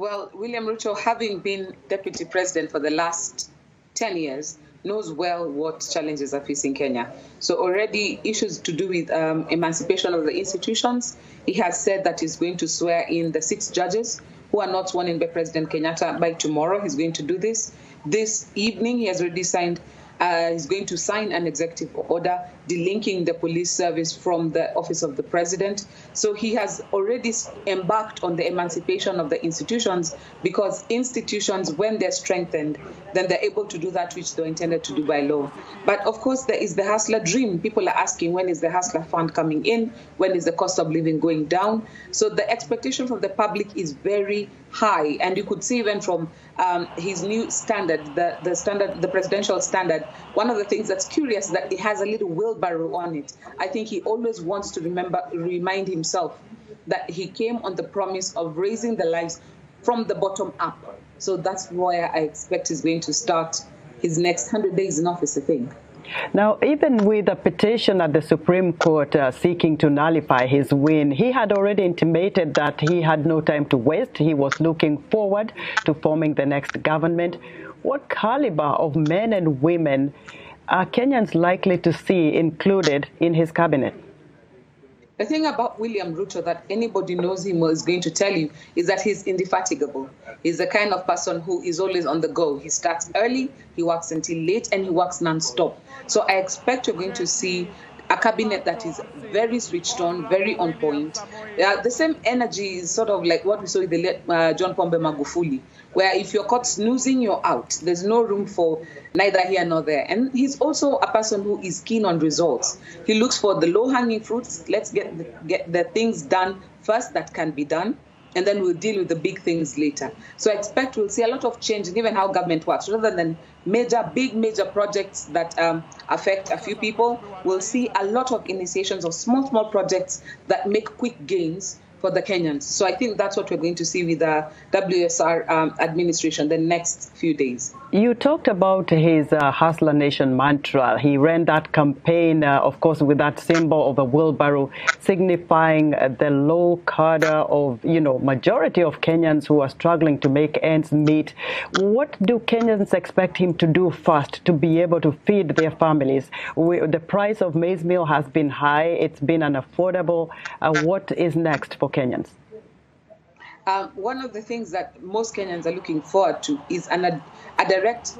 Well, William Ruto, having been deputy president for the last 10 years, knows well what challenges are facing Kenya. So already issues to do with emancipation of the institutions. He has said that he's going to swear in the 6 judges who are not sworn in by President Kenyatta by tomorrow. He's going to do this. This evening, he has already signed. He's going to sign an executive order delinking the police service from the office of the president. So he has already embarked on the emancipation of the institutions, because institutions, when they're strengthened, then they're able to do that which they're intended to do by law. But of course, there is the hustler dream. People are asking, when is the hustler fund coming in? When is the cost of living going down? So the expectation from the public is very high. And you could see even from his new standard, the presidential standard, one of the things that's curious is that it has a little wheelbarrow on it. I think he always wants to remind himself that he came on the promise of raising the lives from the bottom up. So that's where I expect he's going to start his next 100 days in office, I think. Now, even with a petition at the Supreme Court seeking to nullify his win, he had already intimated that he had no time to waste. He was looking forward to forming the next government. What caliber of men and women are Kenyans likely to see included in his cabinet? The thing about William Ruto that anybody knows him or is going to tell you is that he's indefatigable. He's the kind of person who is always on the go. He starts early, he works until late, and he works non-stop. So I expect you're going to see a cabinet that is very switched on, very on point. The same energy is sort of like what we saw with the late John Pombe Magufuli, where if you're caught snoozing, you're out. There's no room for neither here nor there. And he's also a person who is keen on results. He looks for the low-hanging fruits. Let's get the things done first that can be done, and then we'll deal with the big things later. So I expect we'll see a lot of change in even how government works. Rather than big major projects that affect a few people, we'll see a lot of initiations of small projects that make quick gains for the Kenyans. So I think that's what we're going to see with the WSR administration the next few days. You talked about his Hustler Nation mantra. He ran that campaign, of course, with that symbol of a wheelbarrow, signifying the low cadre of, majority of Kenyans who are struggling to make ends meet. What do Kenyans expect him to do first to be able to feed their families? The price of maize meal has been high. It's been unaffordable. What is next for Kenyans? One of the things that most Kenyans are looking forward to is a direct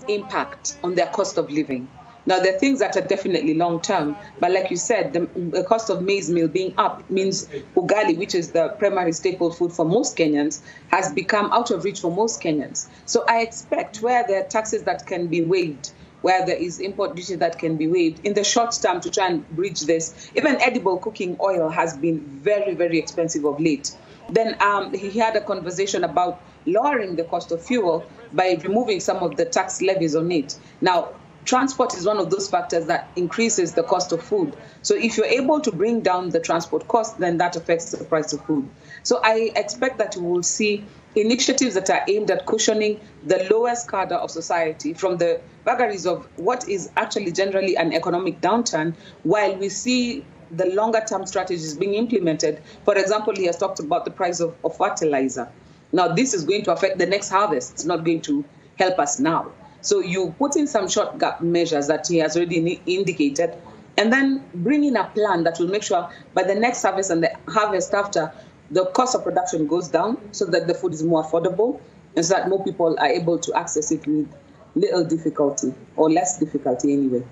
impact on their cost of living. Now, there are things that are definitely long-term, but like you said, the cost of maize meal being up means ugali, which is the primary staple food for most Kenyans, has become out of reach for most Kenyans. So I expect where there are taxes that can be waived, where there is import duty that can be waived, in the short term to try and bridge this. Even edible cooking oil has been very, very expensive of late. Then he had a conversation about lowering the cost of fuel by removing some of the tax levies on it. Now, transport is one of those factors that increases the cost of food. So if you're able to bring down the transport cost, then that affects the price of food. So I expect that we will see initiatives that are aimed at cushioning the lowest cadre of society from the vagaries of what is actually generally an economic downturn, while we see the longer-term strategies being implemented. For example, he has talked about the price of fertilizer. Now, this is going to affect the next harvest. It's not going to help us now. So you put in some short-gap measures that he has already indicated, and then bring in a plan that will make sure by the next harvest and the harvest after, the cost of production goes down so that the food is more affordable and so that more people are able to access it with little difficulty, or less difficulty anyway.